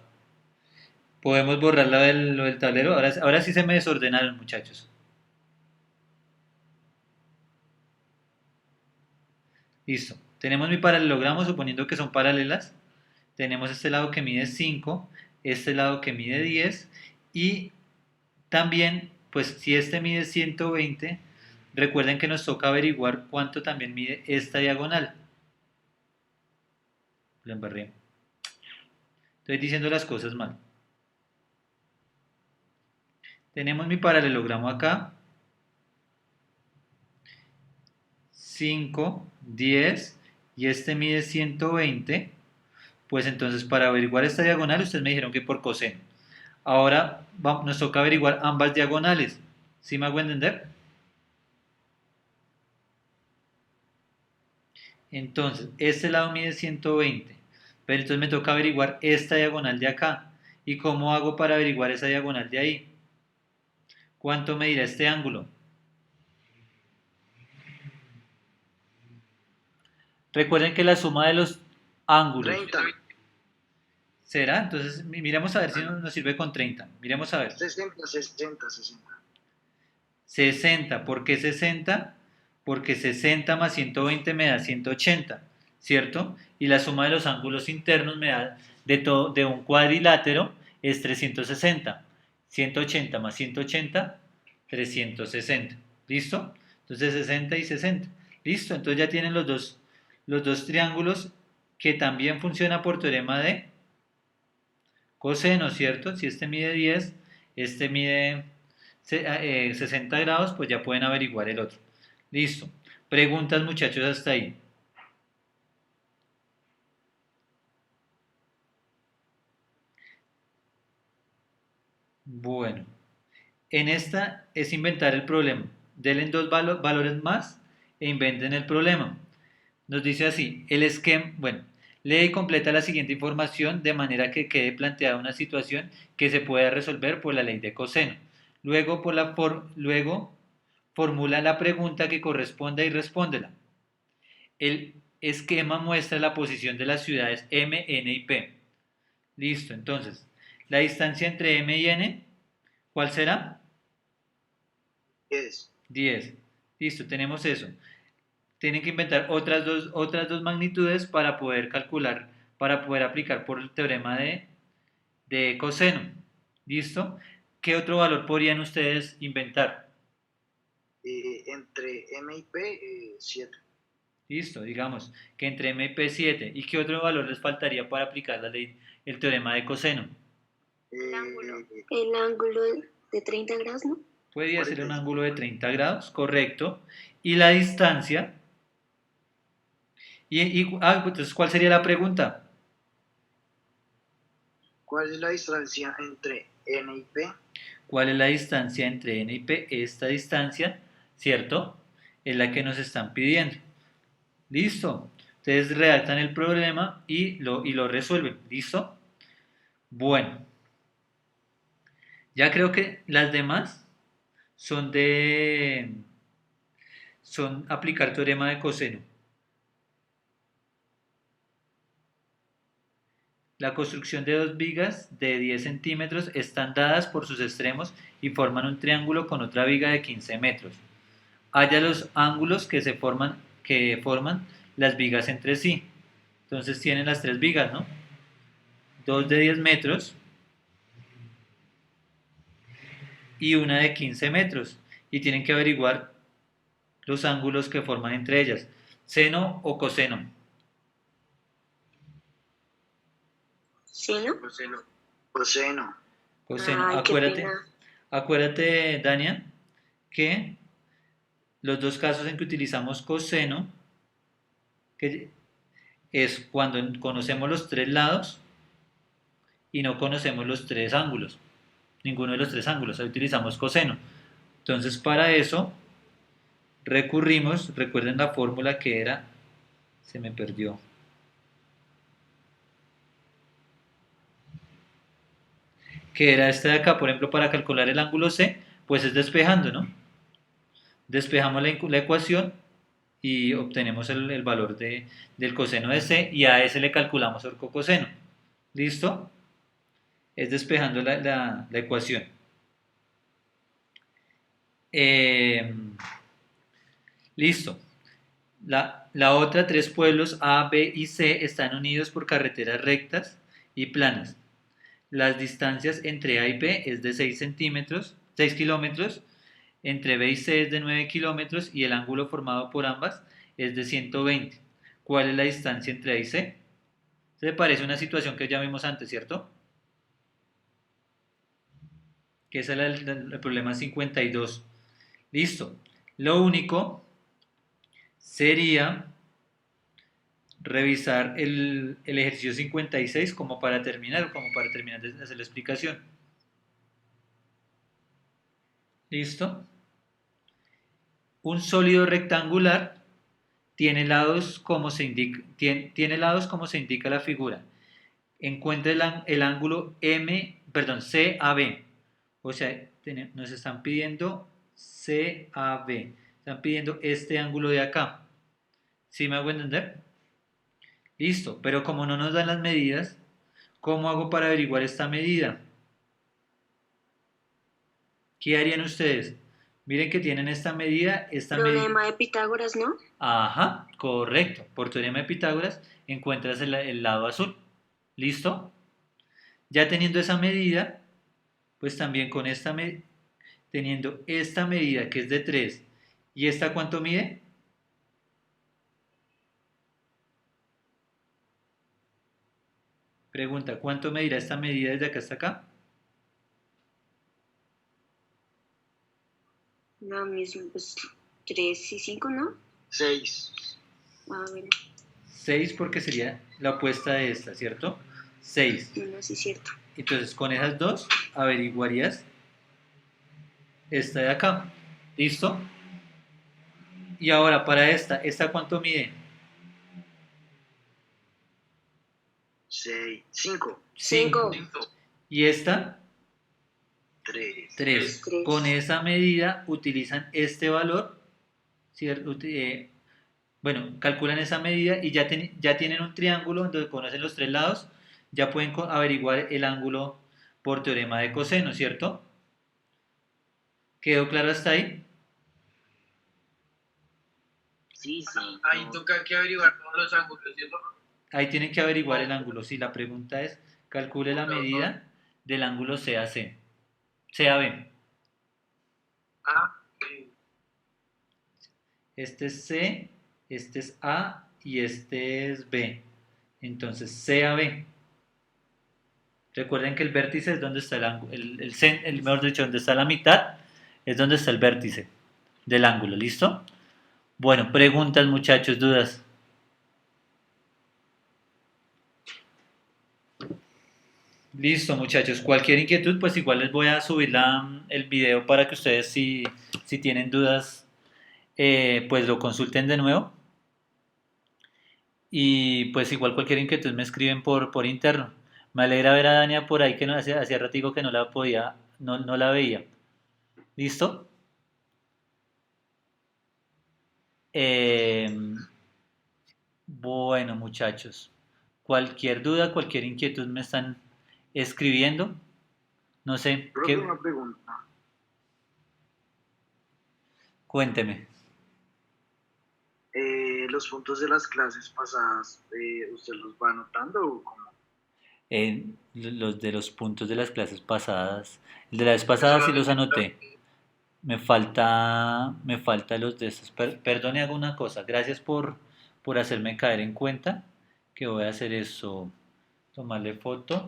Podemos borrar lo del tablero. Ahora sí se me desordenaron, muchachos. Listo. Tenemos mi paralelogramo suponiendo que son paralelas. Tenemos este lado que mide 5, este lado que mide 10 y también, pues si este mide 120, recuerden que nos toca averiguar cuánto también mide esta diagonal. Lo embarré. Estoy diciendo las cosas mal. Tenemos mi paralelogramo acá. 5, 10 y este mide 120. Pues entonces para averiguar esta diagonal ustedes me dijeron que por coseno. Ahora nos toca averiguar ambas diagonales. ¿Sí me hago entender? Entonces, este lado mide 120. Pero entonces me toca averiguar esta diagonal de acá. ¿Y cómo hago para averiguar esa diagonal de ahí? ¿Cuánto medirá este ángulo? Recuerden que la suma de los ángulos 30, será, entonces miremos a ver si nos sirve con 30. Miremos a ver. 60, 60, 60. 60. ¿Por qué 60? Porque 60 más 120 me da 180, ¿cierto? Y la suma de los ángulos internos me da de un cuadrilátero es 360. 180 más 180, 360. ¿Listo? Entonces 60 y 60. ¿Listo? Entonces ya tienen los dos triángulos que también funciona por teorema de coseno, ¿cierto? Si este mide 10, este mide 60 grados, pues ya pueden averiguar el otro. Listo. Preguntas, muchachos, hasta ahí. Bueno, en esta es inventar el problema. Denle dos valores más e inventen el problema. Nos dice así, el esquema, bueno, lee y completa la siguiente información de manera que quede planteada una situación que se pueda resolver por la ley de coseno. Luego, luego formula la pregunta que corresponda y respóndela. El esquema muestra la posición de las ciudades M, N y P. Listo, entonces, la distancia entre M y N, ¿cuál será? 10. 10. Listo, tenemos eso. Tienen que inventar otras dos magnitudes para poder calcular, para poder aplicar por el teorema de coseno. ¿Listo? ¿Qué otro valor podrían ustedes inventar? Entre M y P, 7. Listo, digamos que entre M y P 7. ¿Y qué otro valor les faltaría para aplicar la ley, el teorema de coseno? ángulo. El ángulo de 30 grados, ¿no? Podría ser un 45. ángulo de 30 grados, correcto. Y la distancia. Entonces, ¿cuál sería la pregunta? ¿Cuál es la distancia entre N y P? ¿Cuál es la distancia entre N y P? Esta distancia, ¿cierto? Es la que nos están pidiendo. ¿Listo? Ustedes redactan el problema y lo resuelven. ¿Listo? Bueno. Ya creo que las demás son son aplicar teorema de coseno. La construcción de dos vigas de 10 centímetros están dadas por sus extremos y forman un triángulo con otra viga de 15 metros. Halla los ángulos que forman las vigas entre sí. Entonces tienen las tres vigas, ¿no? Dos de 10 metros y una de 15 metros. Y tienen que averiguar los ángulos que forman entre ellas, seno o coseno. ¿Seno? Coseno. Coseno. Coseno. Ay, qué pena. Acuérdate, Dania, que los dos casos en que utilizamos coseno, que es cuando conocemos los tres lados y no conocemos los tres ángulos, ninguno de los tres ángulos, ahí utilizamos coseno. Entonces, para eso recurrimos, recuerden la fórmula que era, se me perdió, que era esta de acá, por ejemplo, para calcular el ángulo C, pues es despejando, ¿no? Despejamos la ecuación y obtenemos el valor del coseno de C y a ese le calculamos el coseno. ¿Listo? Es despejando la ecuación. Listo. La otra, tres pueblos A, B y C están unidos por carreteras rectas y planas. Las distancias entre A y B es de 6 centímetros, 6 kilómetros, entre B y C es de 9 kilómetros y el ángulo formado por ambas es de 120. ¿Cuál es la distancia entre A y C? Se parece a una situación que ya vimos antes, ¿cierto? Que ese es el problema 52. Listo. Lo único sería revisar el ejercicio 56 como para terminar de hacer la explicación. ¿Listo? Un sólido rectangular tiene lados como se indica la figura. Encuentra el ángulo CAB. O sea, nos están pidiendo CAB. Están pidiendo este ángulo de acá. ¿Sí me hago entender? Listo, pero como no nos dan las medidas, ¿cómo hago para averiguar esta medida? ¿Qué harían ustedes? Miren que tienen esta medida, Problema de Pitágoras, ¿no? Ajá, correcto. Por teorema de Pitágoras encuentras el lado azul. ¿Listo? Ya teniendo esa medida, pues también con teniendo esta medida que es de 3 y esta ¿cuánto mide? Pregunta, ¿cuánto medirá esta medida desde acá hasta acá? Lo mismo, pues 3 y 5, ¿no? 6. Ah, bueno, 6 porque sería la opuesta de esta, ¿cierto? 6. no, sí es cierto. Entonces con esas dos averiguarías esta de acá. ¿Listo? Y ahora para ¿esta cuánto mide? 6. 5. 5. Y esta 3. 3. Tres. Con esa medida utilizan este valor, ¿cierto? Bueno, calculan esa medida y ya tienen un triángulo donde conocen los tres lados, ya pueden averiguar el ángulo por teorema de coseno, ¿cierto? ¿Quedó claro hasta ahí? Sí, sí. Ahí toca que averiguar todos los ángulos, ¿cierto? Ahí tienen que averiguar el ángulo. Si la pregunta es, calcule la medida del ángulo CAC. CAB. Ah, sí. Este es C, este es A y este es B. Entonces CAB. Recuerden que el vértice es donde está el ángulo, mejor dicho, donde está la mitad, es donde está el vértice del ángulo, ¿listo? Bueno, preguntas muchachos, dudas. Listo muchachos, cualquier inquietud pues igual les voy a subir el video para que ustedes si tienen dudas pues lo consulten de nuevo y pues igual cualquier inquietud me escriben por interno. Me alegra ver a Dania por ahí que no, hacía ratico que no la podía, no la veía. ¿Listo? Bueno muchachos, cualquier duda, cualquier inquietud me están escribiendo. No sé, Profe, una pregunta. cuénteme. ¿Los puntos de las clases pasadas usted los va anotando o cómo? Los de los puntos de las clases pasadas. El de la vez pasada sí los anoté. Me falta los de estos. Perdone, hago una cosa. Gracias por hacerme caer en cuenta que voy a hacer eso. Tomarle foto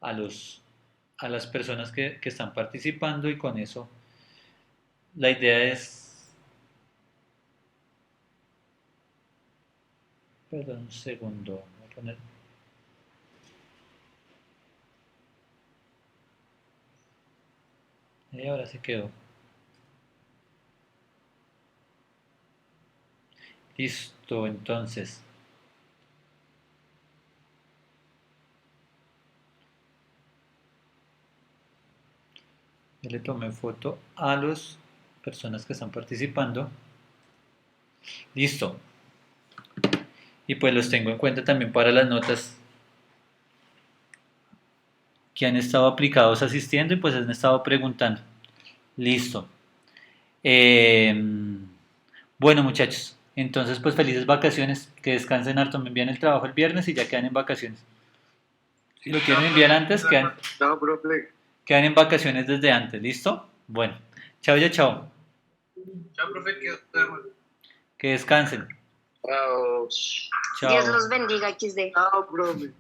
a las personas que están participando y con eso la idea es. Perdón, un segundo. Voy a poner. Y ahora se quedó. Listo, entonces. Ya le tomé foto a las personas que están participando. Listo. Y pues los tengo en cuenta también para las notas que han estado aplicados asistiendo y pues han estado preguntando. Listo. Bueno, muchachos, entonces pues felices vacaciones, que descansen harto, me envían el trabajo el viernes y ya quedan en vacaciones. Si lo quieren enviar antes, Chao, profe. quedan en vacaciones desde antes, ¿listo? Bueno, chao ya chao, Chao, profe, que duerman. que descansen. Chao. Chao. Dios los bendiga, XD. Chao, profe.